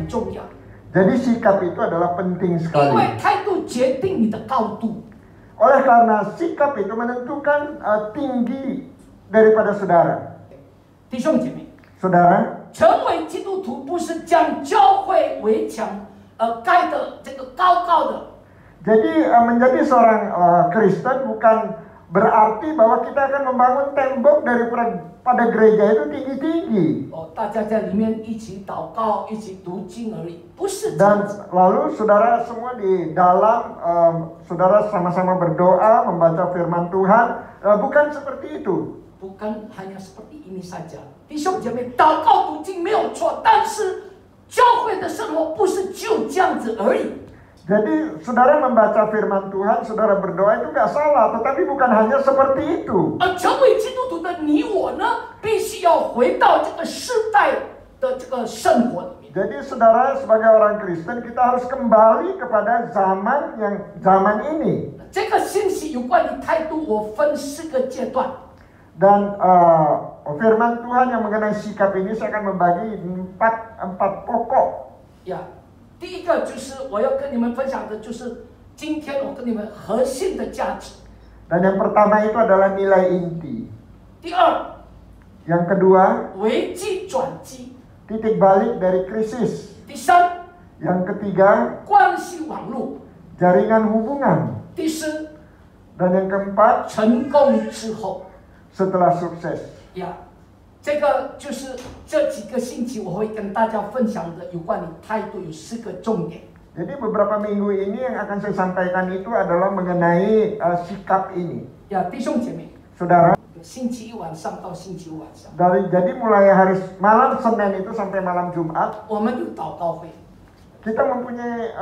很重要。 Jadi sikap itu adalah penting 因 sekali. 为态度决定你的高度。 Oleh karena sikap itu menentukan tinggi daripada saudara. 弟兄姐妹， Saudara, 成为基督徒不是将教会围墙盖的这个高高的， jadi menjadi seorang Kristen bukan berarti bahwa kita akan membangun tembok daripada gereja itu tinggi-tinggi. 大家在里面一起祷告、一起读经而已，不是这样 Dan 子。 lalu saudara semua di dalam, saudara sama-sama berdoa, membaca firman Tuhan, bukan seperti itu. bukan hanya seperti ini saja，弟兄姐妹，祷告读经没有错，但是教会的生活不是就这样子而已。 Jadi saudara membaca firman Tuhan, saudara berdoa itu nggak salah, tetapi bukan hanya seperti itu. 而成为基督徒的你我呢，必须要回到这个世代的这个生活里面。 Jadi saudara sebagai orang Kristen kita harus kembali kepada zaman ini. 这个信息有关于态度，我分4个阶段。 Dan firman Tuhan yang mengenai sikap ini saya akan membagi empat pokok. 呀，第一个就是我要跟你们分享的，就是今天我跟你们核心的价值。 Dan yang pertama itu adalah nilai inti. 第二， Yang kedua, 危机转机。 titik balik dari krisis. 第三， Yang ketiga, 关系网络。 jaringan hubungan. 第四， Dan yang keempat, 成功之后。 setelah sukses. 呀，这个就是这几个星期我会跟大家分享的有关于态度有4个重点。 Jadi beberapa minggu ini yang akan saya sampaikan itu adalah mengenai sikap ini. 呀，弟兄姐妹， Saudara, 星期一晚上到星期五晚上， jadi mulai hari malam Senin itu sampai malam Jumat, 我们有祷告会， kita mempunyai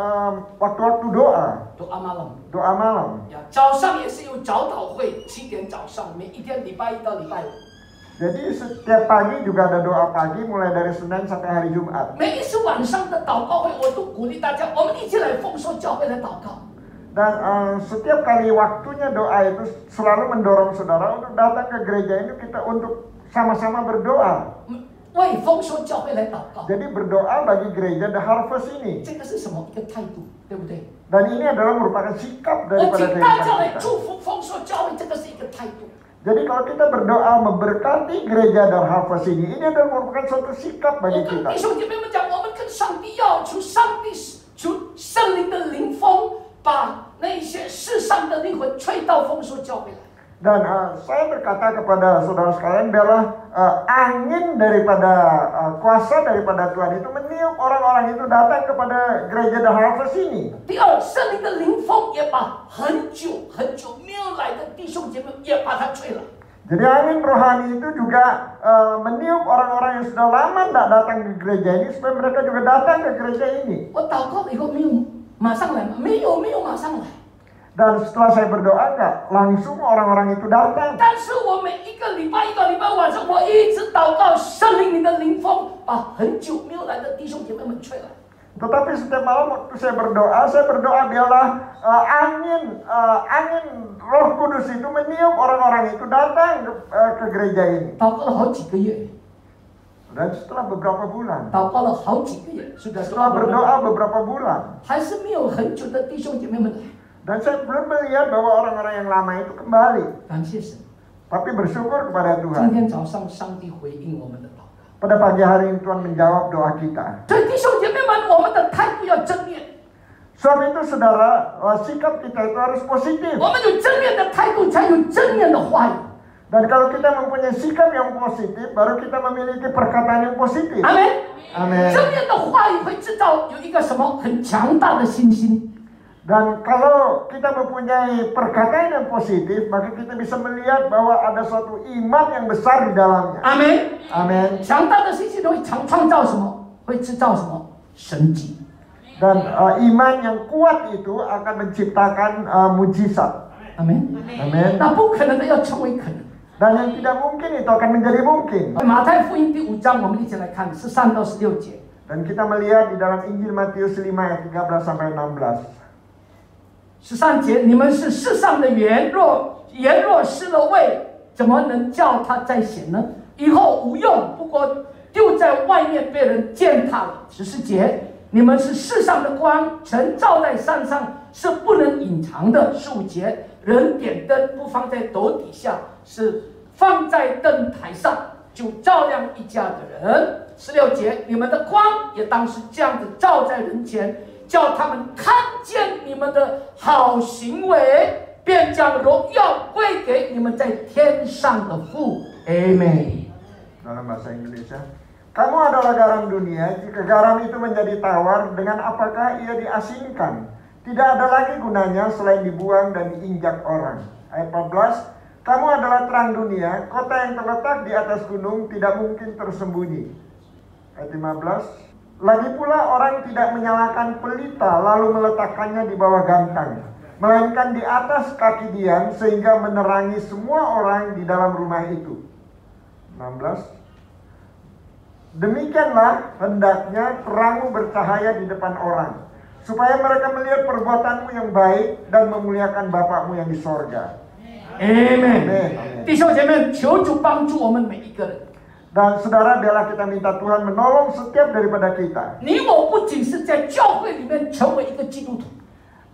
waktu-waktu doa, doa malam。 doa malam. 呀，早上也是有早祷会，7点早上，每一天礼拜一到礼拜五。 Jadi setiap pagi juga ada doa pagi mulai dari Senin sampai hari Jumat. 每一次晚上的祷告会，我都鼓励大家，我们一起来丰收教会来祷告。 Dan setiap kali waktunya doa itu selalu mendorong saudara untuk datang ke gereja ini kita untuk sama-sama berdoa. 为丰收教会来祷告， Jadi berdoa bagi gereja The Harvest ini. 这个是什么？一个态度，对不对？ Dan ini adalah merupakan sikap 我 daripada 请大家 kehidupan 来 kita. 祝福丰收教会，这个是一个态度。 Jadi kalau kita berdoa memberkati gereja The Harvest ini adalah merupakan suatu sikap 我 bagi 跟 kita. 弟兄姐妹们讲，我们跟上帝要求上帝求圣灵的灵风，把那些世上的灵魂吹到丰收教会来。 Dan saya berkata kepada saudara sekalian, biarlah angin daripada kuasa daripada Tuhan itu meniup orang-orang itu datang kepada gereja The Harvest ini. 第二，圣灵的灵风也把很久很久没有来的弟兄姐妹也把它吹来。 Jadi angin rohani itu juga meniup orang-orang yang sudah lama tidak datang ke gereja ini supaya mereka juga datang ke gereja ini. 我祷告了以后没有马上来吗？没有马上来。 Dan setelah saya berdoa enggak langsung orang-orang itu datang. 但是我每一个礼拜一到礼拜五晚上，我一直祷告圣灵你的灵风，把很久没有来的弟兄姐妹们吹来。 Tetapi setiap malam waktu saya berdoa biarlah angin Roh Kudus itu meniup orang-orang itu datang ke gereja ini. 祷告了好几个月， Dan setelah beberapa bulan, 祷告了好几个月，是的， setelah berdoa beberapa bulan, 还是没有很久的弟兄姐妹们来。 dan saya belum melihat bahwa orang-orang yang lama itu kembali. 感谢神， Tapi bersyukur kepada 今 Tuhan. 天早上上帝回应我们的祷告。 Pada pagi hari ini Tuhan menjawab doa kita. 所以弟兄姐妹们，我们的态度要正面， Sebab itu saudara, sikap kita itu harus positif. 我们有正面的态度，才有正面的话语。 Dan kalau kita mempunyai sikap yang positif, baru kita memiliki perkataan yang positif. 阿门。 Amin. 正面的话语会制造有一个什么很强大的信心。 Dan kalau kita mempunyai perkataan yang positif, maka kita bisa melihat bahwa ada suatu iman yang besar di dalamnya. 阿门。 Amin. 强大的信心会创造什么？会制造什么？神迹。 Dan iman yang kuat itu akan menciptakan mujizat. 阿门。 Amin. 那不可能的要成为可能。 Dan yang tidak mungkin itu akan menjadi mungkin. 马太福音第5章，我们一起来看13到16节。 Dan kita melihat di dalam Injil Matius 5 ayat 13 sampai 16. 13节，你们是世上的盐，盐若失了味，怎么能叫它再咸呢？以后无用，不过丢在外面被人践踏了。14节，你们是世上的光，晨照在山上，是不能隐藏的。15节，人点灯不放在斗底下，是放在灯台上，就照亮一家的人。16节，你们的光也当是这样子照在人前，叫他们看见你们的好行为，便将荣耀归给你们在天上的父。Amen. Dalam bahasa Indonesia, kamu adalah garam dunia. Jika garam itu menjadi tawar, dengan apakah ia diasingkan? Tidak ada lagi gunanya selain dibuang dan diinjak orang. Ayat 14, kamu adalah terang dunia. Kota yang terletak di atas gunung tidak mungkin tersembunyi. Ayat 15, lagi pula orang tidak menyalakan pelita lalu meletakkannya di bawah gantang, melainkan di atas kaki dian sehingga menerangi semua orang di dalam rumah itu. 16, demikianlah hendaknya terangmu bercahaya di depan orang, supaya mereka melihat perbuatanmu yang baik dan memuliakan Bapakmu yang di sorga. Amen. 弟兄姐妹，求主帮助我们每一个人。 Dan saudara, biarlah kita minta Tuhan menolong setiap daripada kita. 你我不仅是在教会里面成为一个基督徒，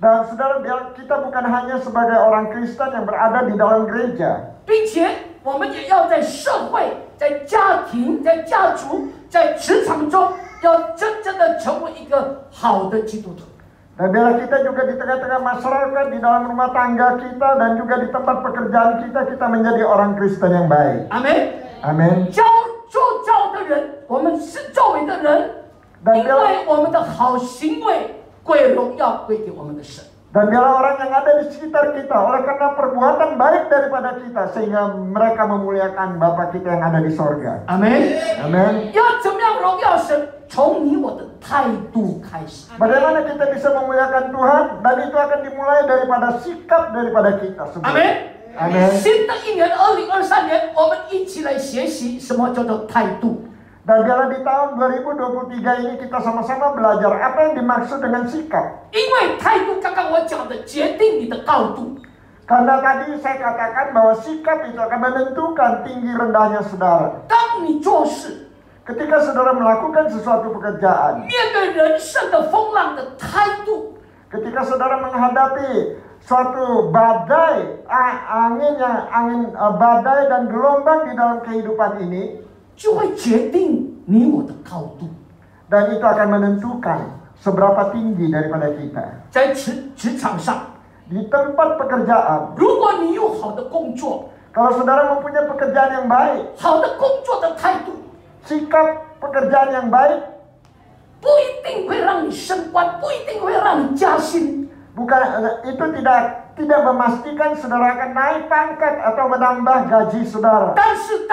Dan saudara, biar kita bukan hanya sebagai orang Kristen yang berada di dalam gereja, 并且我们也要在社会、在家庭、在家族、在职场中，要真正的成为一个好的基督徒。 dan biarlah kita juga di tengah-tengah masyarakat, di dalam rumah tangga kita, dan juga di tempat pekerjaan kita, kita menjadi orang Kristen yang baik. 阿门。 Amin. 做教的人，我们是周围的人，因为我们的好行为归荣耀归给我们的神。 Dan biarlah orang yang ada di sekitar kita, oleh karena perbuatan baik daripada kita, sehingga mereka memuliakan Bapa kita yang ada di sorga. 阿门。 Amin. 要怎么样荣耀神？从你我的态度开始。 Bagaimana kita bisa memuliakan Tuhan? Dan itu akan dimulai daripada sikap daripada kita semua. 阿门。 Amin. 新的一年2023年，我们一起来学习什么叫做态度。 Dan biarlah di tahun 2023 ini kita sama-sama belajar apa yang dimaksud dengan sikap. 因为态度，刚刚我讲的，决定你的高度。 Karena tadi saya katakan bahwa sikap itu akan menentukan tinggi rendahnya saudara. 当你做事， Ketika saudara melakukan sesuatu pekerjaan, 面对人生的风浪的态度， ketika saudara menghadapi suatu badai, badai dan gelombang di dalam kehidupan ini, 就会决定你我的高度。 dan itu akan menentukan seberapa tinggi daripada kita. 在职场上， Di tempat pekerjaan, 如果你有好的工作， kalau saudara mempunyai pekerjaan yang baik, 好的工作的态度， sikap pekerjaan yang baik 不一定会让你升官，不一定会让你加薪。 bukan itu tidak memastikan saudara akan naik pangkat atau menambah gaji saudara. 但是，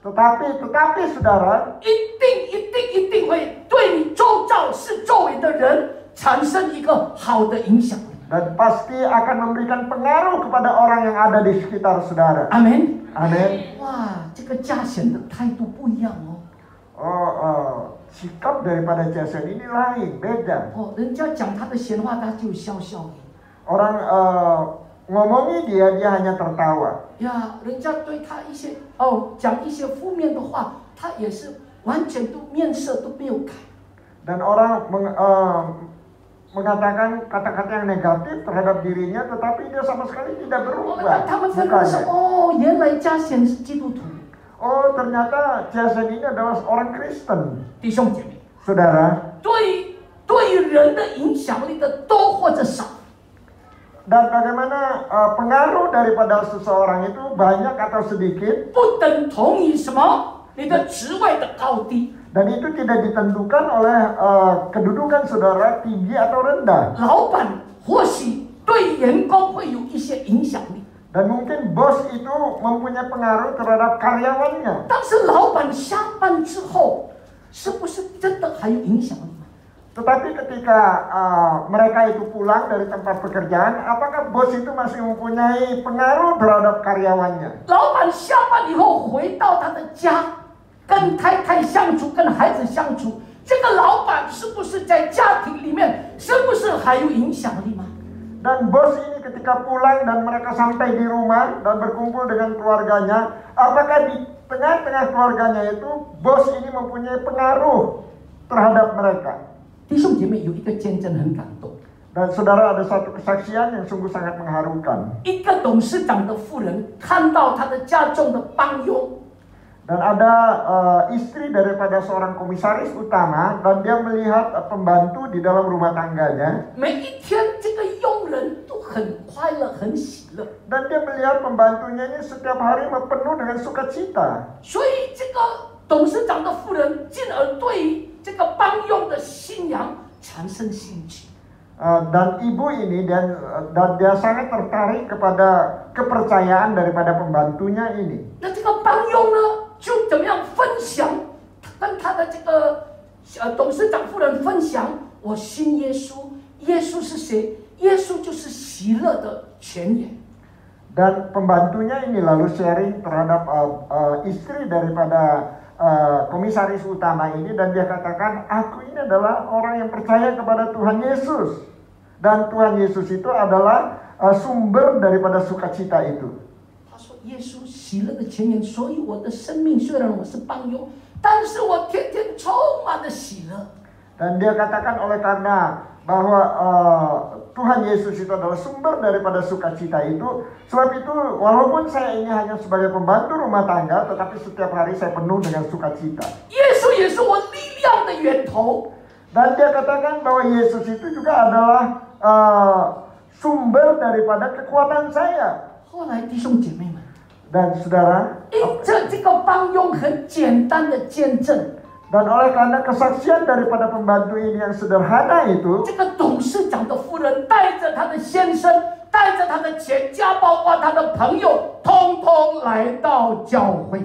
Tetapi saudara, 一定会对你周遭是周围的人产生一个好的影响力。 dan pasti akan memberikan pengaruh kepada orang yang ada di sekitar saudara. 阿门。 Amin. 哇，这个加显的态度不一样哦。 Sikap daripada Jason ini lain, beda. 哦，人家讲他的闲话，他就笑笑。 Orang ngomongi dia hanya tertawa. 呀，人家对他讲一些负面的话，他也是完全都面色都没有改。 Dan orang mengatakan kata-kata yang negatif terhadap dirinya, tetapi dia sama sekali tidak berubah 他们分的是 mukanya. 哦，原来加显是基督徒。 Oh, ternyata Jason ini adalah orang Kristen. 弟兄姐妹， Saudara, 对于人的影响力的多或者少， dan bagaimana pengaruh daripada seseorang itu banyak atau sedikit, 不等同于什么你的职位的高低。 dan itu tidak ditentukan oleh kedudukan saudara tinggi atau rendah. 老板或许对员工会有一些影响力， Dan mungkin bos itu mempunyai pengaruh terhadap karyawannya. 但是老板下班之后，是不是真的还有影响力？ Tetapi ketika mereka itu pulang dari tempat pekerjaan, apakah bos itu masih mempunyai pengaruh terhadap karyawannya? 老板下班以后回到他的家，跟太太相处，跟孩子相处，这个老板是不是在家庭里面，是不是还有影响力吗？ Dan bos ini ketika pulang dan mereka sampai di rumah dan berkumpul dengan keluarganya, apakah di tengah-tengah keluarganya itu bos ini mempunyai pengaruh terhadap mereka? 弟兄姐妹有一个见证很感动。 Dan saudara, ada satu kesaksian yang sungguh sangat mengharukan. 一个董事长的妇人看到他的家中的帮佣， Dan ada istri daripada seorang komisaris utama, dan dia melihat pembantu di dalam rumah tangganya. 每一天这个佣人都很快乐、很喜乐， Dan dia melihat pembantunya ini setiap hari penuh dengan sukacita. 所以这个董事长的妇人进而对于这个帮佣的信仰产生兴趣。 Dan ibu ini dan dia sangat tertarik kepada kepercayaan daripada pembantunya ini. 那这个帮佣呢，就怎么样分享，跟他的这个董事长夫人分享，我信耶稣，耶稣是谁？耶稣就是喜乐的泉源。 Dan pembantunya ini lalu sharing terhadap istri daripada komisaris utama ini, dan dia katakan, aku ini adalah orang yang percaya kepada Tuhan Yesus, dan Tuhan Yesus itu adalah sumber daripada sukacita itu. 他说耶稣喜乐的泉源，所以我的生命虽然我是帮佣，但是我天天充满了喜乐。 Dan dia katakan oleh karena bahwa Tuhan Yesus itu adalah sumber daripada sukacita itu, sebab itu walaupun saya ini hanya sebagai pembantu rumah tangga, tetapi setiap hari saya penuh dengan sukacita. 耶稣也是我力量的源头。 Dan dia katakan bahwa Yesus itu juga adalah sumber daripada kekuatan saya. 后来弟兄姐妹们， Dan saudara, 因着这个帮佣很简单的见证， dan oleh karena kesaksian daripada pembantu ini yang sederhana itu, 这个董事长的夫人带着她的先生，带着她的全家，包括她的朋友，通通来到教会。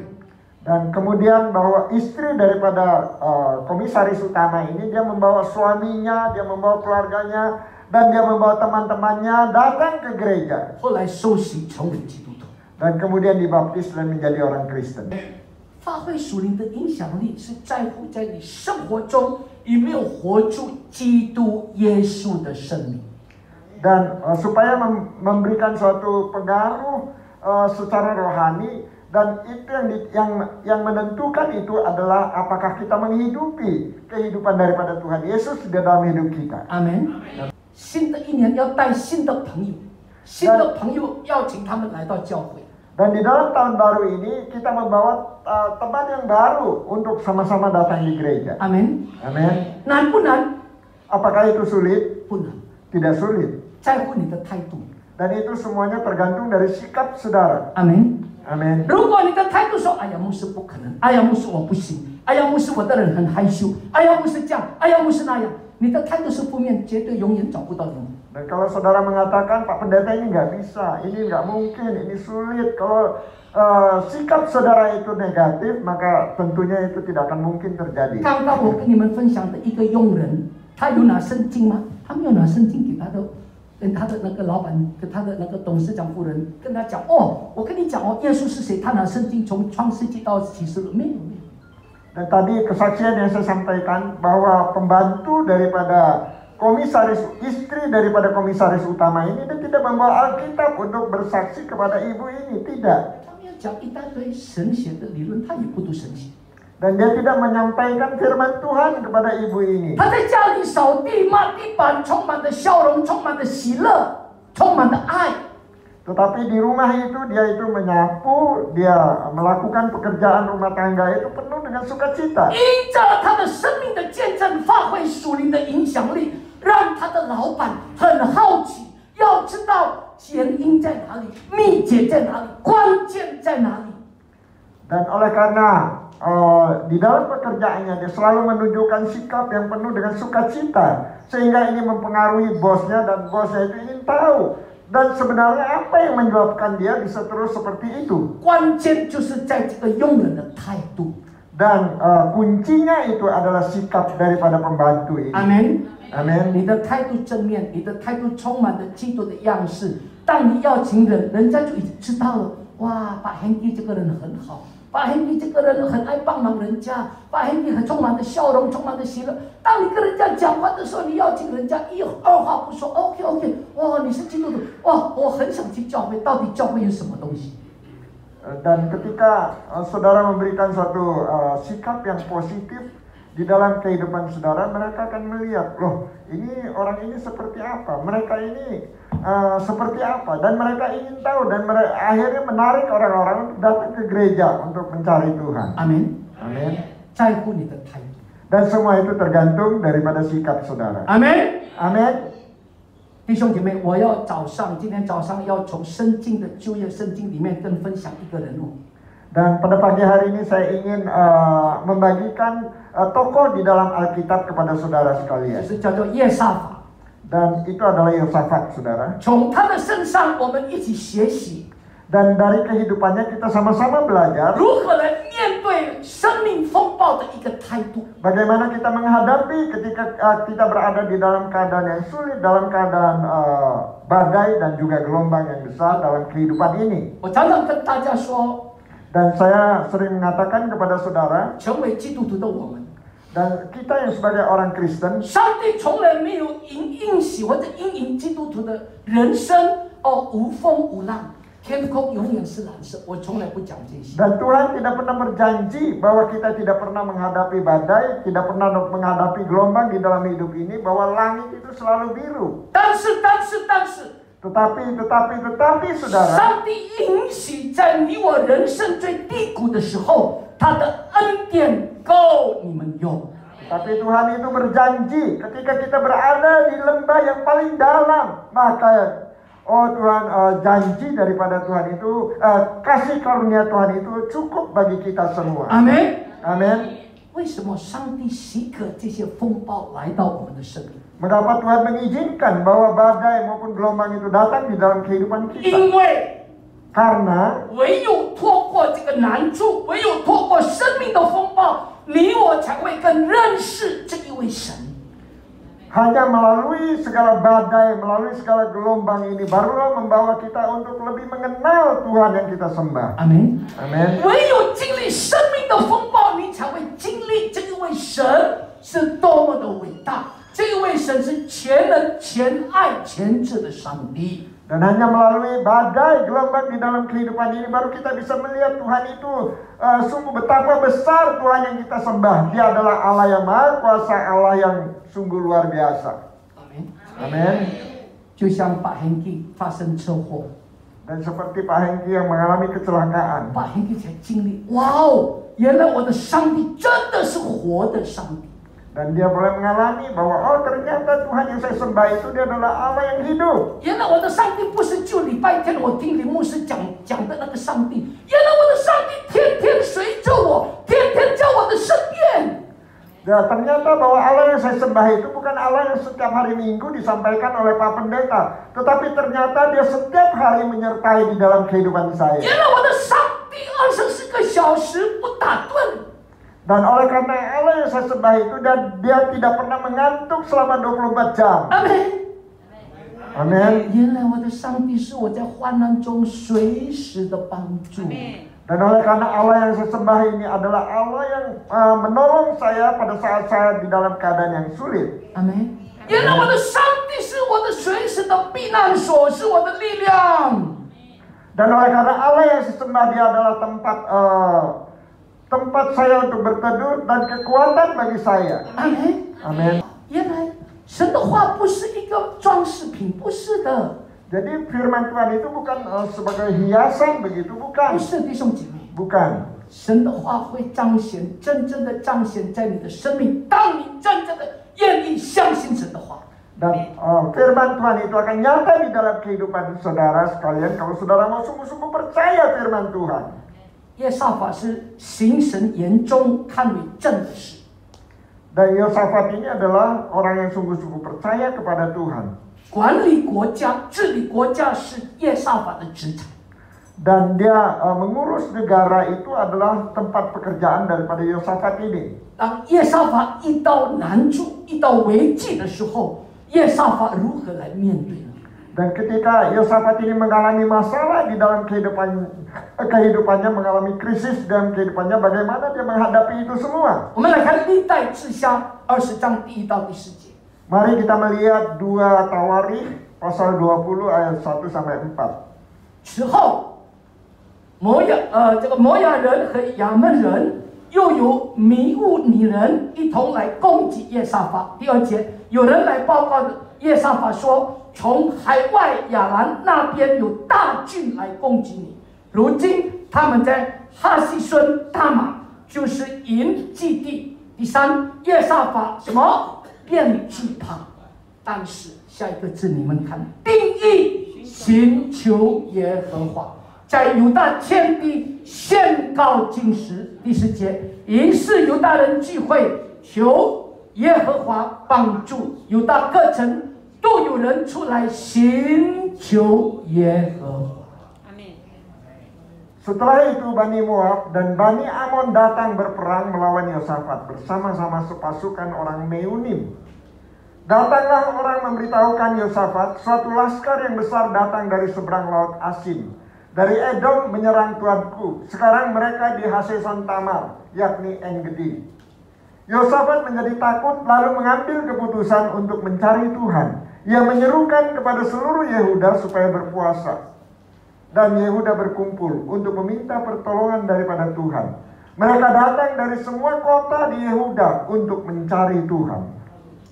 dan kemudian bahwa istri daripada komisaris utama ini, dia membawa suaminya, dia membawa keluarganya, dan dia membawa teman-temannya datang ke gereja. 后来受洗成为基督徒。 Dan kemudian dibaptis dan menjadi orang Kristen. 发挥属灵的影响力是在乎在你生活中有没有活出基督耶稣的生命。 Dan supaya memberikan suatu pengaruh secara rohani, dan itu yang menentukan itu adalah apakah kita menghidupi kehidupan daripada Tuhan Yesus di dalam hidup kita. 阿门。新的一年要带新的朋友，新的朋友邀请他们来到教会。 Dan di dalam tahun baru ini kita membawa teman yang baru untuk sama-sama datang di gereja. 阿门。 Amin. 难不难？ Apakah itu sulit? 不难， Tidak sulit. 在乎你的态度。 Dan itu semuanya tergantung dari sikap saudara. 阿门。 Amin. 如果你的态度说：“哎呀，牧师不可能，哎呀，牧师我不行，哎呀，牧师我的人很害羞，哎呀，牧师这样，哎呀，牧师那样”，你的态度是负面，绝对永远找不到人。 Dan kalau saudara mengatakan, Pak Pendeta ini nggak bisa, ini nggak mungkin, ini sulit. Kalau sikap saudara itu negatif, maka tentunya itu tidak akan mungkin terjadi. 刚刚我跟你们分享的一个佣人，他有拿圣经吗？他没有拿圣经给他的，跟他的那个老板，跟他的那个董事长夫人跟他讲哦，我跟你讲哦，耶稣是谁？他拿圣经从创世纪到启示录，没有没有。 Dan tadi kesaksian yang saya sampaikan bahwa pembantu daripada istri daripada komisaris utama ini, dia tidak membawa Alkitab untuk bersaksi kepada ibu ini, tidak. 他们要讲一大堆神学的理论，他也不读神学。 Dan dia tidak menyampaikan firman Tuhan kepada ibu ini. 他在家里扫地、抹地板，充满着笑容，充满着喜乐，充满着爱。 Tetapi di rumah itu dia itu menyapu, dia melakukan pekerjaan rumah tangga itu penuh dengan sukacita. 因着他的生命的见证，发挥属灵的影响力，让他的老板很好奇，要知道原因在哪里，秘诀在哪里，关键在哪里。 Dan oleh karena di dalam pekerjaannya dia selalu menunjukkan sikap yang penuh dengan sukacita, sehingga ini mempengaruhi bosnya, dan bosnya itu ingin tahu. Dan sebenarnya apa yang menyebabkan dia bisa terus seperti itu? 关键就是在这个佣人的态度。 Dan kuncinya itu adalah sikap daripada pembantu ini. 阿门。 Amin. 你的态度正面，你的态度充满着基督的样式。当你邀请人，人家就已经知道了。哇，把 Henry 这个人很好，把 Henry 这个人很爱帮忙人家，把 Henry 很充满着笑容，充满着喜乐。当你跟人家讲话的时候，你邀请人家二话不说 ，OK， 哇，你是基督徒，哇，我很想去教会。到底教会有什么东西？ Dan ketika saudara memberikan suatu sikap yang positif, di dalam kehidupan saudara, mereka akan melihat, loh ini orang ini seperti apa, mereka ini seperti apa, dan mereka ingin tahu, dan akhirnya menarik orang-orang untuk datang ke gereja untuk mencari Tuhan. Amin. Amin. 在乎你的态度。 Dan semua itu tergantung daripada sikap saudara. Amin。 Amin. 弟兄姐妹，我要今天早上要从圣经的旧约圣经里面跟分享一个人物。 Dan pada pagi hari ini saya ingin membagikan tokoh di dalam Alkitab kepada saudara sekalian. 就是叫做耶沙法。 Dan itu adalah Yosafat, saudara. 从他的身上，我们一起学习 Dan dari kehidupannya kita sama-sama belajar 如何来面对生命风暴的一个态度。 bagaimana kita menghadapi ketika kita berada di dalam keadaan yang sulit, dalam keadaan badai dan juga gelombang yang besar dalam kehidupan ini. 我常常跟大家说， Dan saya sering mengatakan kepada saudara, 成为基督徒的我们， dan kita yang sebagai orang Kristen, 上帝从来没有应许或者应允基督徒的人生无风无浪，天空永远是蓝色。我从来不讲这些。 dan Tuhan tidak pernah berjanji bahwa kita tidak pernah menghadapi badai, tidak pernah menghadapi gelombang di dalam hidup ini, bahwa langit itu selalu biru. 但是， Tetapi, saudara, 上帝允许在你我人生最低谷的时候，他的恩典够你们用。 tapi Tuhan itu berjanji ketika kita berada di lembah yang paling dalam, maka Tuhan janji daripada Tuhan itu, kasih karunia Tuhan itu cukup bagi kita semua. Amin. Amin. 为什么上帝许可这些风暴来到我们的生命？ Mengapa Tuhan mengizinkan bahwa badai maupun gelombang itu datang di dalam kehidupan kita? 因为 Karena 唯有透过这个难处，唯有透过生命的风暴，你我才会更认识这一位神。 hanya melalui segala badai, melalui segala gelombang ini, barulah membawa kita untuk lebih mengenal Tuhan yang kita sembah. 阿门。 Amin. 唯有经历生命的风暴，你才会经历这一位神是多么的伟大。这一位神是全能、全爱、全智的上帝。 Dan hanya melalui badai, gelombang di dalam kehidupan ini, baru kita bisa melihat Tuhan itu sungguh betapa besar Tuhan yang kita sembah. Dia adalah Allah yang Maha Kuasa, Allah yang sungguh luar biasa. 阿门。 Amin. 就像把 Henry 发生车祸， Dan seperti Pak Hengki yang mengalami kecelakaan, 把 Henry 才经历，哇哦，原来我的上帝真的是活的上帝。 dan dia boleh mengalami bahwa ternyata Tuhan yang saya sembah itu dia adalah Allah yang hidup. 原来我的上帝不是就礼拜天我听林牧师讲的那个上帝，原来我的上帝天天随着我，天天叫我的圣宴。 Ya, ternyata bahwa Allah yang saya sembah itu bukan Allah yang setiap hari Minggu disampaikan oleh Pak Pendeta, tetapi ternyata dia setiap hari menyertai di dalam kehidupan saya. 原来我的上帝24个小时不打盹。 Dan oleh karena Allah yang saya sembah itu, dan dia tidak pernah mengantuk selama 24 jam. 阿门。 Amin. 原来我的上帝是我在患难中随时的帮助。 Dan oleh karena Allah yang saya sembah ini adalah Allah yang menolong saya pada saat saya di dalam keadaan yang sulit. 阿门。原来我的上帝是我的随时的避难所，是我的力量。 Dan oleh karena Allah yang saya sembah, dia adalah tempat saya untuk berteduh dan kekuatan bagi saya. 阿门。 Amin. 原来神的话不是一个装饰品，不是的。 Jadi firman Tuhan itu bukan sebagai hiasan begitu, 不 bukan. 是弟兄姐妹， Bukan. 神的话会彰显，真正的彰显在你的生命。当你真正的愿意相信神的话， Dan firman Tuhan itu akan nyata di dalam kehidupan saudara sekalian kalau saudara mau sungguh-sungguh percaya firman Tuhan. 耶沙法是行神眼中看为正的事。 Dan Yosafat ini adalah orang yang sungguh-sungguh percaya kepada Tuhan. 管理国家、治理国家是耶沙法的职场。 Dan dia mengurus negara itu adalah tempat pekerjaan daripada Yosafat ini. 当耶沙法遇到难处、遇到危机的时候，耶沙法如何来面对呢？ Dan ketika Yosafat ini mengalami masalah di dalam kehidupannya, mengalami krisis dalam kehidupannya, bagaimana dia menghadapi itu semua? 我们来看历代志下20章第1到第4节。 Mari kita melihat 2 Tawarikh pasal 20 ayat 1 sampai 4. 此后，摩亚人和亚扪人又有迷雾女人一同来攻击耶沙法。第2节，有人来报告耶沙法说，从海外亚兰那边有大军来攻击你。如今他们在哈西孙大马，就是营基地。第3，耶沙法什么便惧怕。但是下一个字你们看，定义寻求耶和华，在犹大天地宣告禁食。第10节，于是犹大人聚会，求耶和华帮助。犹大各城都有人出来寻求耶和华。 Setelah itu Bani Moab dan Bani Amon datang berperang melawan Yosafat bersama-sama sepasukan orang Meunim. Datanglah orang memberitahukan Yosafat, suatu laskar yang besar datang dari seberang laut Asin. Dari Edom menyerang tuanku. Sekarang mereka di Haseson Tamar, yakni En-Gedi. Yosafat menjadi takut lalu mengambil keputusan untuk mencari Tuhan. Ia menyerukan kepada seluruh Yehuda supaya berpuasa. Dan Yehuda berkumpul untuk meminta pertolongan daripada Tuhan. Mereka datang dari semua kota di Yehuda untuk mencari Tuhan.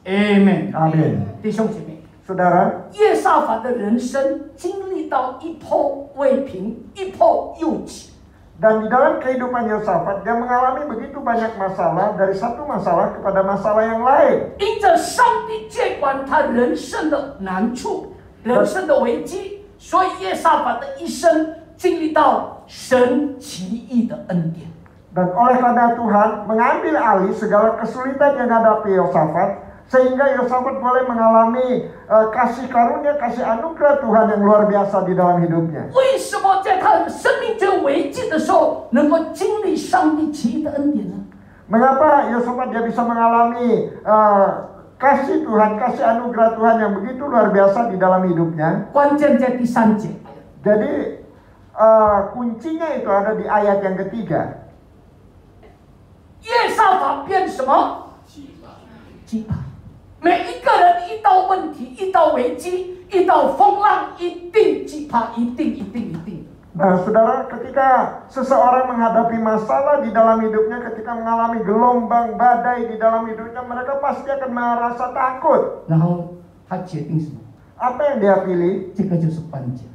Amen. Amin. 弟兄姐妹， Saudara, 耶沙法的人生经历到一波未平，一波又起。 dan di dalam kehidupan Yosafat, dia mengalami begitu banyak masalah, dari satu masalah kepada masalah yang lain. 因着上帝接管他人生的难处、人生的危机，所以耶沙法的一生经历到神奇异的恩典。 Dan oleh karena Tuhan mengambil alih segala kesulitan yang hadapi Yosafat, sehingga Yosafat boleh mengalami kasih karunia, kasih anugerah Tuhan yang luar biasa di dalam hidupnya. 为什么在他生命最危机的时候，能够经历上帝奇异的恩典呢？ Mengapa Yosafat dia bisa mengalami kasih Tuhan, kasih anugerah Tuhan yang begitu luar biasa di dalam hidupnya? 关键在第3节。 Jadi kuncinya itu ada di ayat yang ketiga. 耶沙法变什么？惧怕。每一个人遇到问题、遇到危机、遇到风浪，一定惧怕，一定。 Nah, saudara, ketika seseorang menghadapi masalah di dalam hidupnya, ketika mengalami gelombang badai di dalam hidupnya, mereka pasti akan merasa takut. 然后他决定什么？ Apa yang dia pilih? 这个就是关键。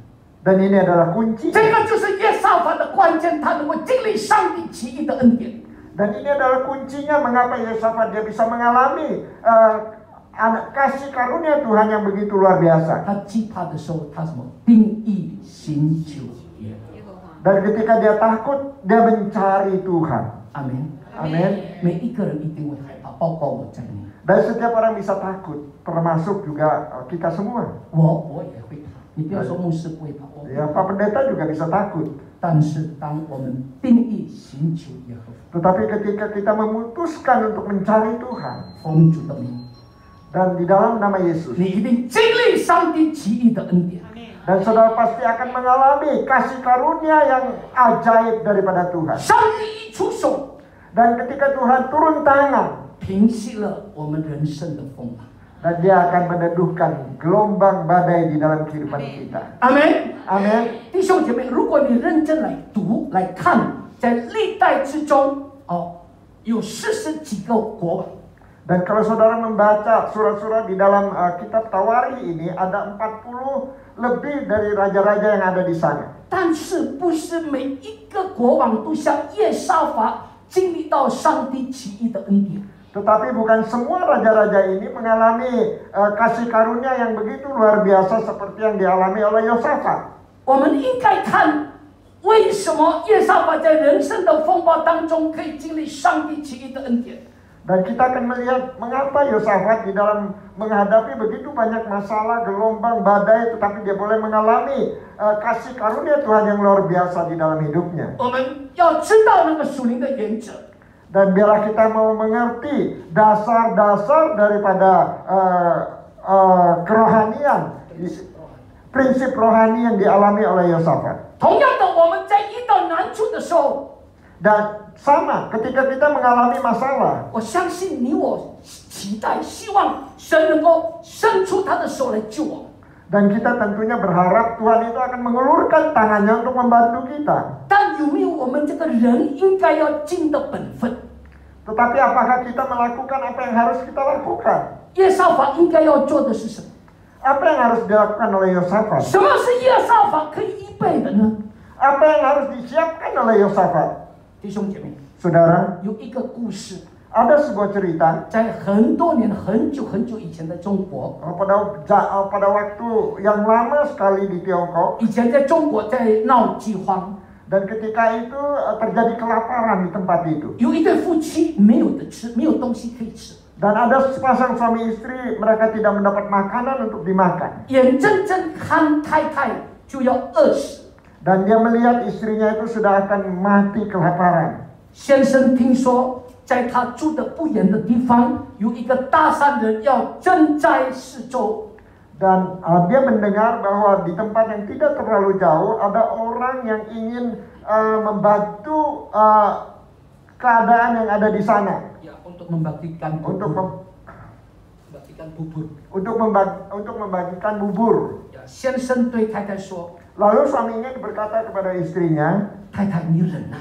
Dan ini adalah kunci. 这个就是耶沙法的关键，他能够经历上帝奇异的恩典。 Dan ini adalah kuncinya mengapa Yosafat dia bisa mengalami kasih karunia Tuhan yang begitu luar biasa. 他惧怕的时候，他什么？定义寻求耶和华。 Dan ketika dia takut, dia mencari Tuhan. 阿门。 Amin. 每一个人一定会害怕，包括我在内。 Dan setiap orang bisa takut, termasuk juga kita semua. 我也会怕。你不要说牧师不会怕，我会 Ya, 怕。 Pak Pendeta juga bisa takut. 但是当我们定义寻求耶和华， Tetapi ketika kita memutuskan untuk mencari Tuhan, 奉主的名， dan di dalam nama Yesus, 你一定经历上帝奇异的恩典。 dan saudara pasti akan mengalami kasih karunia yang ajaib daripada Tuhan. 上帝一出手， Dan ketika Tuhan turun tangan, 平息了我们人生的风浪。 dan dia akan meneduhkan gelombang badai di dalam kehidupan kita. 阿门。 Amin. 弟兄姐妹，如果你认真来读来看，在历代之中，有40几个国王。 Dan kalau saudara membaca surat-surat di dalam kitab Tawari ini, ada 40 lebih dari raja-raja yang ada di sana. 但是不是每一个国王都像耶沙法经历到上帝奇异的恩典。 Tetapi bukan semua raja-raja ini mengalami kasih karunia yang begitu luar biasa seperti yang dialami oleh Yosafat. 我们应该看为什么耶沙法在人生的风暴当中可以经历上帝奇异的恩典。 Dan kita akan melihat mengapa Yosafat di dalam menghadapi begitu banyak masalah, gelombang, badai, tetapi dia boleh mengalami kasih karunia Tuhan yang luar biasa di dalam hidupnya. 我们要知道那个属灵的原则。 Dan biarlah kita mau mengerti dasar-dasar daripada kerohanian, prinsip rohani yang dialami oleh Yosafat. 同样的，我们在遇到难处的时候， Dan sama ketika kita mengalami masalah, 我相信你我期待、希望神能够伸出他的手来救我们。 dan kita tentunya berharap Tuhan itu akan mengulurkan tangannya untuk membantu kita. 但那有没有我们这个人应该要尽的本分？ Tetapi apakah kita melakukan apa yang harus kita lakukan? 耶沙法应该要做的是什么？ Apa yang harus dilakukan oleh Yosafat? 什么是耶沙法可以预备的呢？ Apa yang harus disiapkan oleh Yosafat? 弟兄姐妹， Saudara, 有一个故事， ada sebuah cerita 在很多年、很久很久以前的中国， pada waktu yang lama sekali di Tiongkok, 以前在中国在闹饥荒， dan ketika itu terjadi kelaparan di tempat itu. 有一对夫妻没有的吃，没有东西可以吃， Dan ada sepasang suami istri, mereka tidak mendapat makanan untuk dimakan. 眼睁睁看太太就要饿死。 Dan dia melihat istrinya itu sudah akan mati kelaparan. 先生听说，在他住的不远的地方，有一个大山人要赈灾施粥。 Dan dia mendengar bahwa di tempat yang tidak terlalu jauh ada orang yang ingin membantu keadaan yang ada di sana. Ya, untuk membagikan bubur. Membagikan bubur. Untuk membagikan bubur. Ya, 先生对太太说， Lalu suaminya berkata kepada istrinya, 太太你忍耐，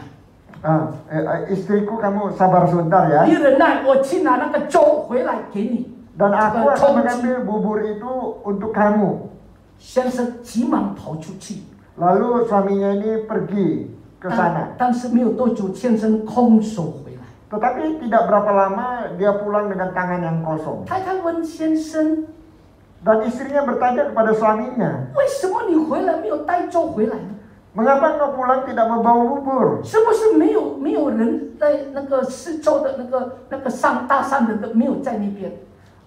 istriku kamu sabar sebentar ya. 你忍耐，我去拿那个粥回来给你。 Dan aku akan mengambil bubur itu untuk kamu. 先生急忙跑出去， Lalu suaminya ini pergi ke sana. 但是没有多久，先生空手回来。 Tetapi tidak berapa lama dia pulang dengan tangan yang kosong. 太太问先生， Dan istrinya bertanya kepada suaminya, 为什么你回来没有带粥回来呢？ mengapa kau pulang tidak membawa bubur? 是不是没有人在那个四周的那个大山人的没有在那边？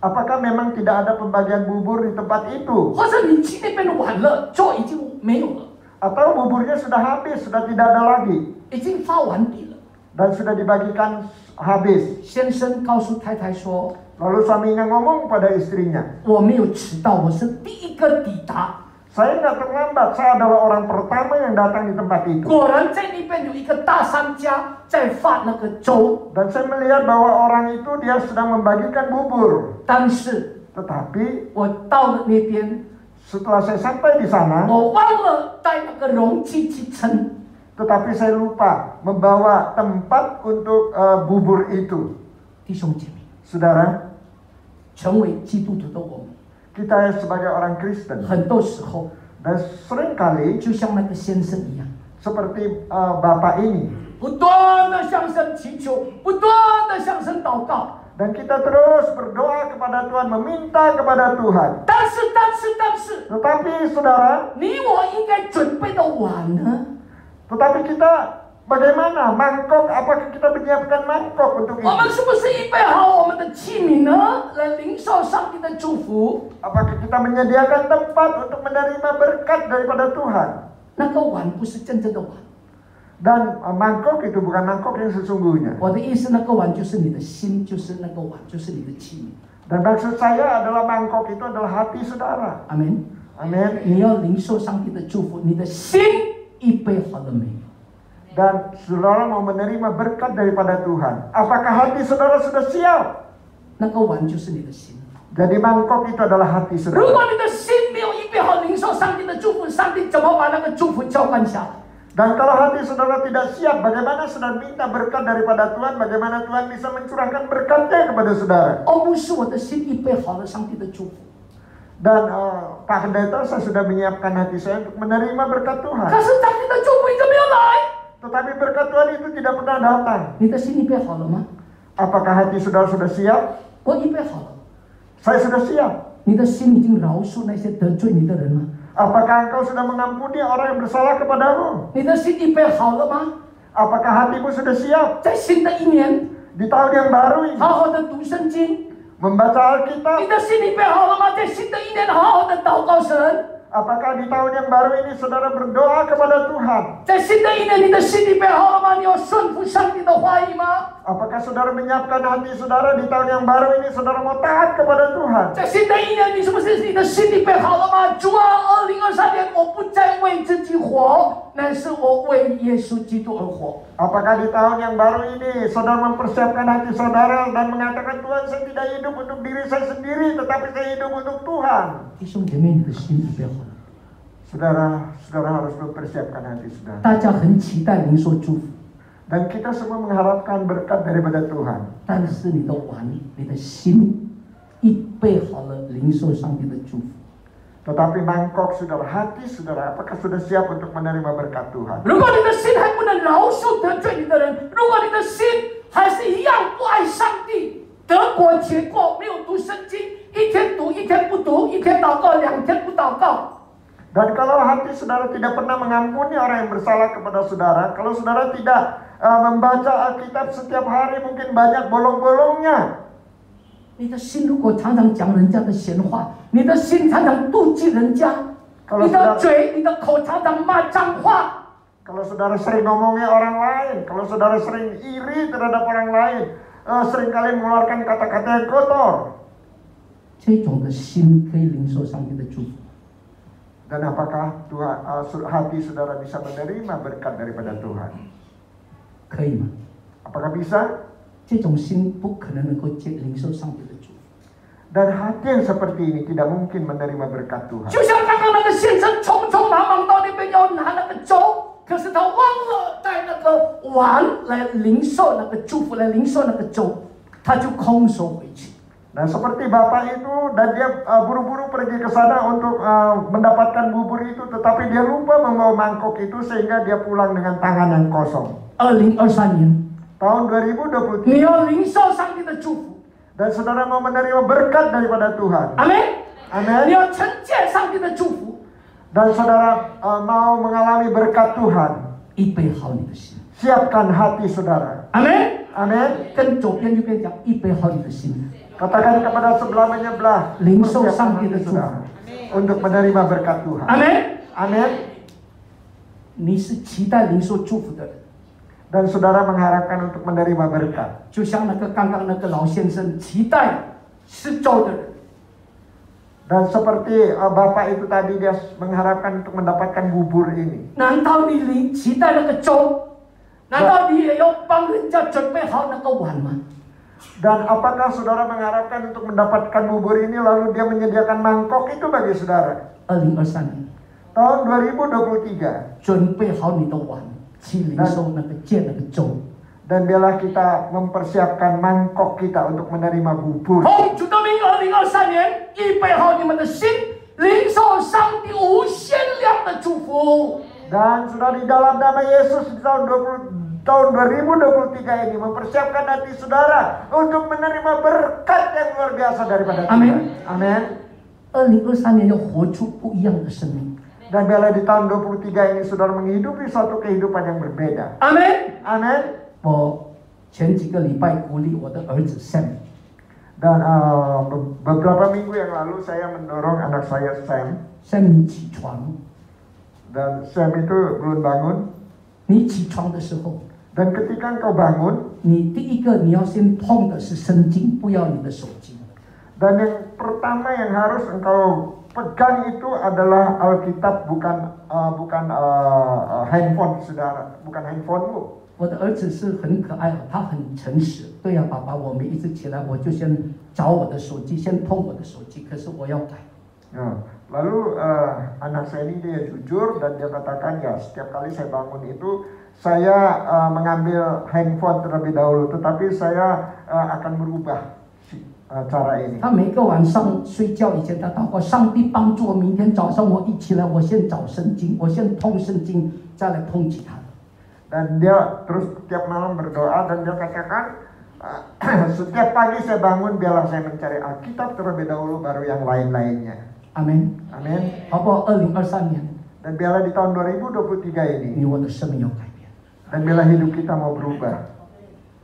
Apakah memang tidak ada pembagian bubur di tempat itu? 或者你去那边晚了，粥已经没有了， Atau buburnya sudah habis, sudah tidak ada lagi 已经发完毕了。 dan sudah dibagikan habis? 先生告诉太太说， Lalu suaminya ngomong pada istrinya, 我没有迟到，我是第一个抵达。 saya nggak terlambat, saya adalah orang pertama yang datang di tempat itu. 果然在那边有一个大商家在发那个粥， Dan saya melihat bahwa orang itu dia sedang membagikan bubur. 但是 Tetapi 我到了那边， setelah saya sampai di sana, 我忘了带那个容器去称。 tetapi saya lupa membawa tempat untuk bubur itu. 弟兄姐妹， Saudara, 成为基督徒的我们， kita sebagai orang Kristen 很多时候 dan seringkali 就像那个先生一样， seperti Bapak ini, 不断的向神祈求，不断的向神祷告。 dan kita terus berdoa kepada Tuhan, meminta kepada Tuhan. 但是， Tetapi saudara, 你我应该准备的碗呢？ tetapi kita bagaimana? Mangkok, apakah kita menyiapkan mangkok untuk 我们 itu? 是不是预备好我们的器皿呢？来领受上帝的祝福？ Apakah kita menyediakan tempat untuk menerima berkat daripada Tuhan? 那个碗不是真正的碗， Dan mangkok itu bukan mangkok yang sesungguhnya. 我的意思，那个碗就是你的心，就是那个碗，就是你的器皿。 Dan maksud saya adalah mangkok itu adalah hati saudara. 阿门。 Amin. 你要领受上帝的祝福，你的心预备好了没有？ Dan saudara mau menerima berkat daripada Tuhan. Apakah hati saudara sudah siap? 那个碗就是你的心。 Jadi mangkok itu adalah hati 如果 saudara. 你的心没有预备好领受上帝的祝福，上帝怎么把那个祝福交换下来？ Dan kalau hati saudara tidak siap, bagaimana saudara minta berkat daripada Tuhan? Bagaimana Tuhan bisa mencurahkan berkatnya kepada saudara? 而不是我的心预备好了上帝的祝福。 Dan Pak Pendeta, saya sudah menyiapkan hati saya untuk menerima berkat 可 Tuhan. 是上帝的祝福一直没有来。 Tetapi berkat Tuhan itu tidak pernah datang. 你的心预备好了吗？ Apakah hati saudara sudah siap? 我预备好了。 Saya sudah siap. 你的心已经饶恕那些得罪你的人吗？ Apakah engkau sudah mengampuni orang yang bersalah kepadamu? 你的心预备好了吗？ Apakah hatimu sudah siap 在新的一年， di tahun yang baru ini 好好的读圣经。 membaca 你 Alkitab? 的心预备好了吗？在新的一年，好好的祷告神。 Apakah di tahun yang baru ini saudara berdoa kepada Tuhan? 在新的一年，你的心预备好了吗？你要顺服上帝的话语吗？ Apakah saudara menyiapkan hati saudara di tahun yang baru ini saudara mau taat kepada Tuhan? 在新的一年，你是不是你的心预备好了吗？主啊，2023年我不再为自己活，乃是我为耶稣基督而活。 Apakah di tahun yang baru ini saudara mempersiapkan hati saudara dan mengatakan Tuhan, saya tidak hidup untuk diri saya sendiri, tetapi saya hidup untuk Tuhan. 弟兄姐妹，你的心预备好了？ Saudara harus mempersiapkan hati saudara. 大家很期待领受祝福， Dan kita semua mengharapkan berkat daripada Tuhan. 但是你的碗、你的心预备好了领受上帝的祝福。 Tetapi mangkok saudara, hati saudara, apakah sudah siap untuk menerima berkat Tuhan? 如果你的心还不能饶恕得罪你的人，如果你的心还是一样不爱上帝，得过且过，没有读圣经，一天读一天不读，一天祷告两天不祷告。 Dan kalau hati saudara tidak pernah mengampuni orang yang bersalah kepada saudara, kalau saudara tidak membaca Alkitab setiap hari, mungkin banyak bolong-bolongnya. 你的心如果常常讲人家的闲话，你的心常常妒忌人家，你的嘴、你的口常常骂脏话。 Kalau saudara sering ngomongnya orang lain, kalau saudara sering iri terhadap orang lain, sering kali mengeluarkan kata-kata yang kotor. 这种的心可以领受上帝的祝福。 Dan apakah Tuhan, hati saudara bisa menerima berkat daripada Tuhan? 可以吗？ Apakah bisa? 这种心不可能能够领受上帝的祝福。 Dan hati yang seperti ini tidak mungkin menerima berkat Tuhan. 就像刚刚那个先生匆匆忙忙到那边要拿那个粥，可是他忘了带那个碗来领受那个祝福，来领受那个粥，他就空手回去。 Nah seperti bapak itu dan dia buru-buru pergi ke sana untuk mendapatkan bubur itu, tetapi dia lupa membawa mangkok itu sehingga dia pulang dengan tangan yang kosong. 2023年， Tahun 2023. 你要领受上帝的祝福， Dan saudara mau menerima berkat daripada Tuhan. 阿门。 Amin. 你要承接上帝的祝福， Dan saudara mau mengalami berkat Tuhan. 预备好你的心， Siapkan hati saudara. 阿门。 Amin. 跟左边右边讲，预备好你的心， Katakan kepada sebelah menyebelah. 领受 Persiapkan 上帝的 hati 祝福， saudara untuk menerima berkat Tuhan. 阿门。 Amin. 你是期待领受祝福的人。 Dan saudara mengharapkan untuk menerima berkat. 就像那个刚刚那个老先生期待吃粥的人， Dan seperti bapak itu tadi dia mengharapkan untuk mendapatkan bubur ini. 难道你期待那个粥？难道你也要帮人家准备好那个碗吗？ Dan apakah saudara mengharapkan untuk mendapatkan bubur ini lalu dia menyediakan mangkok itu bagi saudara? 2023年， Tahun 2023. 准备好你的碗，去领受那个借那个粥。 Dan biarlah kita mempersiapkan mangkok kita untuk menerima bubur. 奉主的名，2023年，预备好你们的心，领受上帝无限量的祝福。 Dan sudah di dalam nama Yesus di tahun 2023 ini mempersiapkan hati saudara untuk menerima berkat yang luar biasa daripada Tuhan. Amin. Amin. 2023年要活出不一样的生命。 Dan biarlah di tahun 23 ini saudara menghidupi suatu kehidupan yang berbeda. 阿门。 Amin. 我前几个礼拜鼓励我的儿子 Sam。 Dan beberapa minggu yang lalu saya mendorong anak saya Sam. Sam，你起床， Dan Sam itu belum bangun. 你起床的时候， Dan ketika engkau bangun, 你第一个你要先碰的是圣经，不要你的手机。 dan yang pertama yang harus engkau pegang itu adalah Alkitab, bukan handphone saudara, bukan handphonemu. 我的儿子是很可爱，他很诚实。对呀、爸爸，我每一次起来我就先找我的手机，先碰我的手机。可是我要改。 Lalu anak saya ini dia jujur dan dia katakan ya setiap kali saya bangun itu saya mengambil handphone terlebih dahulu, tetapi saya akan merubah cara ini. 他每个晚上睡觉以前，他祷告，上帝帮助我，明天早上我一起来，我先找圣经，我先碰圣经，再来碰其他的。 Dan dia terus tiap malam berdoa dan dia katakan setiap pagi saya bangun biarlah saya mencari Alkitab terlebih dahulu baru yang lain-lainnya. 阿门。 Amin. 好不好？2023年， Dan biarlah di tahun 2023 ini 你我的生命要改变。 dan biarlah hidup kita mau berubah.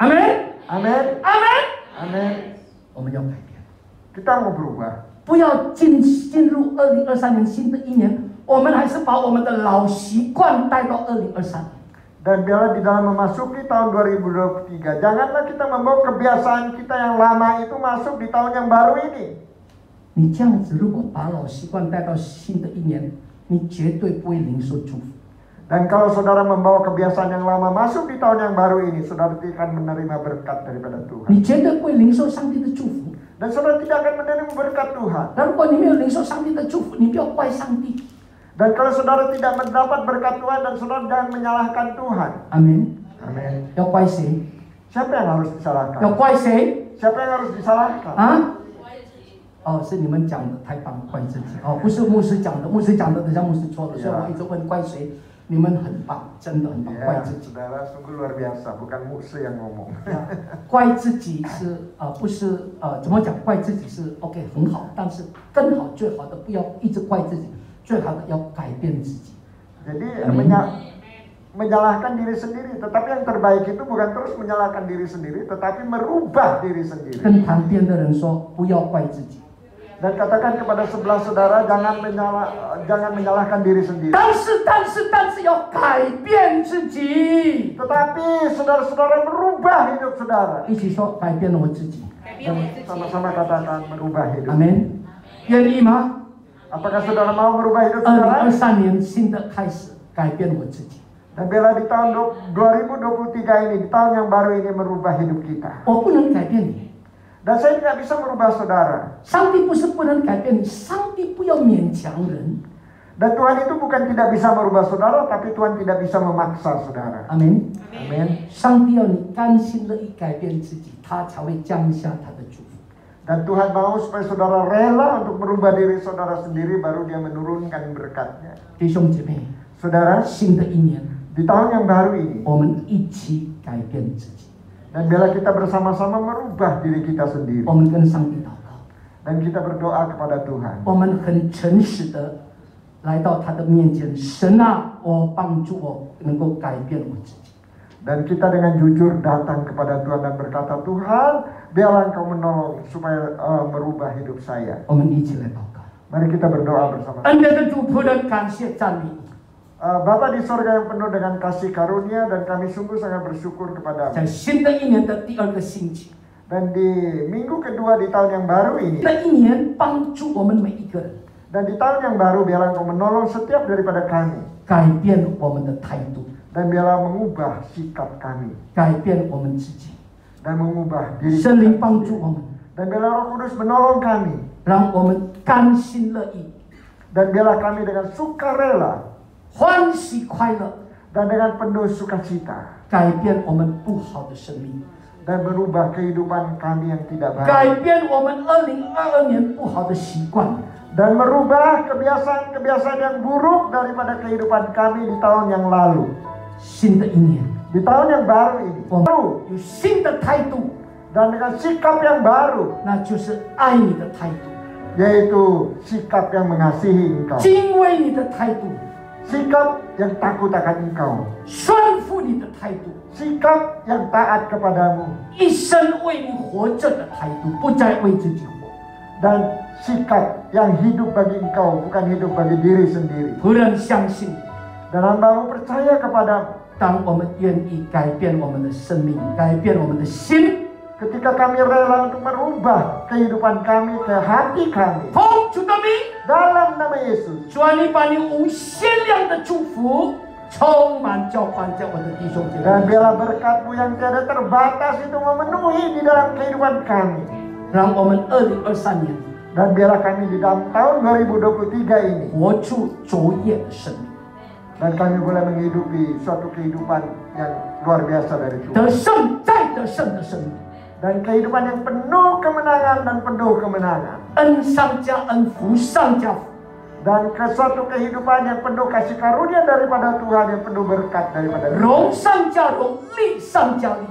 阿门。 Amin. 阿门。 Amin. 我们要改变。 Kita mau berubah. 不要进入2023年新的一年，我们还是把我们的老习惯带到2023年。 Dan biarlah di dalam memasuki tahun 2023, janganlah kita membawa kebiasaan kita yang lama itu masuk di tahun yang baru ini. 你这样子，如果把老习惯带到新的一年，你绝对不会领受祝福。 Dan kalau saudara membawa kebiasaan yang lama masuk di tahun yang baru ini, saudara tidak akan menerima berkat daripada Tuhan. 你绝对不会领受上帝的祝福。 Dan saudara tidak akan menerima berkat Tuhan. 那如果你没有领受上帝的祝福，你不要怪上帝。Dan kalau saudara tidak mendapat berkat Tuhan dan saudara jangan menyalahkan Tuhan. 阿门。 Amin. 要怪谁？ Siapa yang harus 要 disalahkan? 怪谁？ Siapa yang harus disalahkan? 啊？哦，是你们讲的太棒，怪自己。哦，不是牧师讲的，牧师讲的等下牧师错了，所以我一直问怪谁。你们很棒，真的很棒，怪 Ya, 自己。 saudara sungguh luar biasa, bukan musuh yang ngomong. 怪自己是不是怎么讲？怪自己是 OK 很好，但是更好最好的不要一直怪自己，最好的要改变自己。 Jadi Amin. menyalahkan diri sendiri, tetapi yang terbaik itu bukan terus menyalahkan diri sendiri, tetapi merubah diri sendiri. 跟旁边的人说，不要怪自己。 Dan katakan kepada sebelah saudara, jangan menyalahkan diri sendiri. 但是要改变自己。 Tetapi saudara-saudara merubah hidup saudara. 一起说，改变我自己。 Dan sama-sama katakan merubah 阿 hidup. 门。愿意吗？ Apakah saudara mau merubah hidup saudara? 2023年新的开始，改变我自己。 Dan bila di tahun 2023 ini, di tahun yang baru ini merubah hidup kita. 我不能改变你， Dan saya tidak bisa merubah saudara. 上帝不是不能改变你，上帝不要勉强人。 Dan Tuhan itu bukan tidak bisa merubah saudara, tapi Tuhan tidak bisa memaksa saudara. 阿门。 Amin. 上帝要你甘心乐意改变自己，他才会降下他的祝福。 Dan Tuhan mau supaya saudara rela untuk merubah diri saudara sendiri, baru Dia menurunkan berkatnya. 弟兄姐妹， Saudara, 新的一年， di tahun yang baru ini, 我们一起改变自己。 dan bila kita bersama-sama merubah diri kita sendiri, 我们跟上帝祷告， dan kita berdoa kepada Tuhan, 我们很诚实的来到他的面前，神啊，帮助我能够改变我自己。 dan kita dengan jujur datang kepada Tuhan dan berkata, Tuhan, biarlah Engkau menolong supaya merubah hidup saya. 我们一起来祷告。 Mari kita berdoa bersama-sama. 恩典的主仆人，感谢赞美你， Bapa di sorga yang penuh dengan kasih karunia, dan kami sungguh sangat bersyukur kepada-Mu. 在新的一年的第2个星期， Dan di minggu kedua di tahun yang baru 新 ini, 的一年帮助我们每一个人 dan di tahun yang baru biarlah Engkau menolong setiap daripada kami, 改变我们的态度， dan biarlah mengubah sikap kami, 改变我们自己。 dan mengubah diri 圣灵 kami. 帮助我们， Dan biarlah Roh Kudus menolong kami, 让我们甘心乐意、 dan biarlah kami dengan sukarela 欢喜快乐， dan dengan penuh sukacita, 改变我们不好的生命， dan merubah kehidupan kami yang tidak 改 baik, 变我们2022年不好的习惯， dan merubah kebiasaan-kebiasaan yang buruk daripada kehidupan kami di tahun yang lalu. 新的一年， Di tahun yang baru ini, 我们 baru 有新的态度， dan dengan sikap yang baru, 那就是爱你的态度， yaitu sikap yang mengasihi Engkau, 敬畏你的态度， sikap yang takut akan Engkau, 顺服你的态度， sikap yang taat kepadamu, 一生为你活着的态度，不再为自己活。 dan sikap yang hidup bagi Engkau, bukan hidup bagi diri sendiri. 仆人相信， Dan hamba-Mu percaya kepadamu, 当我们愿意改变我们的生命，改变我们的心， ketika kami rela untuk merubah kehidupan kami ke hati kami, 奉主的名， dalam nama Yesus, 主啊，你把你无限量的祝福充满浇灌在我的弟兄姐 dan 妹， biarlah berkat-Mu yang tiada terbatas itu memenuhi di dalam kehidupan kami. 让我们2023年 Dan biarlah kami di dalam tahun 2023 ini, 活出卓越的生命， dan kami boleh menghidupi suatu kehidupan yang luar biasa dari 得 Tuhan. 胜再得胜的生命， Dan kehidupan yang penuh kemenangan dan penuh kemenangan. 恩上加恩，福上加福。 Dan ke suatu kehidupan yang penuh kasih karunia daripada Tuhan, yang penuh berkat daripada Tuhan. 荣上加荣，力上加力，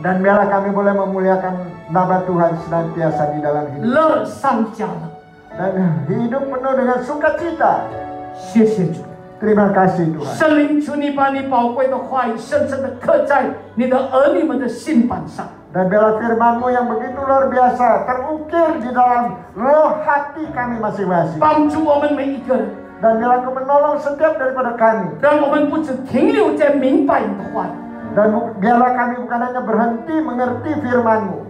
Dan biarlah kami boleh memuliakan nama Tuhan senantiasa di dalam hidup. 乐上加乐。 Dan hidup penuh dengan sukacita. 谢谢主， Terima kasih Tuhan. 圣灵，求你把你宝贵的话语深深的刻在你的儿女们的心板上， Dan biarlah firman-Mu yang begitu luar biasa terukir di dalam roh hati kami masing-masing. 帮助我们每一个人， Dan biarlah Engkau menolong setiap daripada kami. 让我们不只停留在明白你的话语， Dan biarlah kami bukan hanya berhenti mengerti firman-Mu.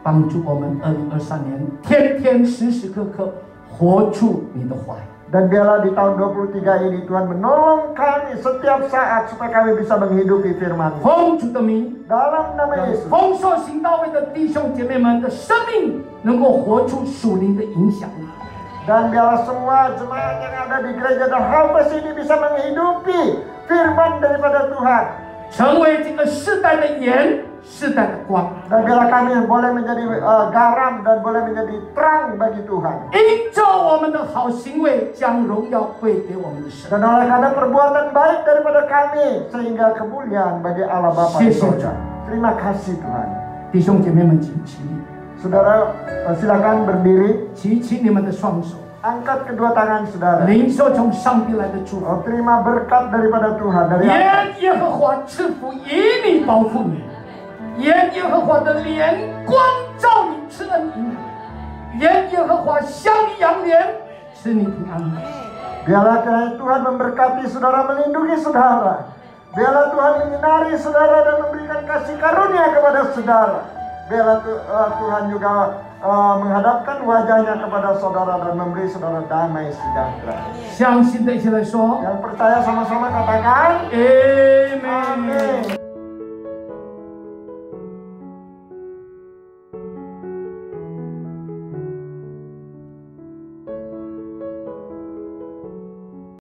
帮助我们2023年天天时时刻刻活出你的话语。 Dan biarlah di tahun 23 ini Tuhan menolong kami setiap saat supaya kami bisa menghidupi firman-Mu. 奉主的名， Dalam nama Yesus. 丰硕行到位的弟兄姐妹们的生命能够活出属灵的影响力。Dan biarlah semua jemaat yang ada di gereja The Harvest ini bisa menghidupi firman daripada Tuhan. 成为这个世代的盐，世代的光。 Dan biarlah kami boleh menjadi garam dan boleh menjadi terang bagi Tuhan. 因着我们的好行为，将荣耀归给我们的神。 Dan oleh karena perbuatan baik daripada kami, sehingga kemuliaan bagi Allah Bapa di surga. Terima kasih Tuhan. 弟兄姐妹们，请起立， Saudara, silakan berdiri. 举起你们的双手， Angkat kedua tangan saudara. 领受从上帝来的祝福。 Terima berkat daripada Tuhan. Dari 愿耶和华赐福以你保护你，愿耶和华的脸光照你，赐恩于你，愿耶和华向你扬脸，赐你平安。 Biarlah kiranya Tuhan memberkati saudara, melindungi saudara. Biarlah Tuhan menyinari saudara dan memberikan kasih karunia kepada saudara. Biarlah Tuhan juga menghadapkan wajahnya kepada saudara dan memberi saudara damai sejahtera. 相信的一起来说 Yang percaya sama-sama katakan, ，Amen。 Amin.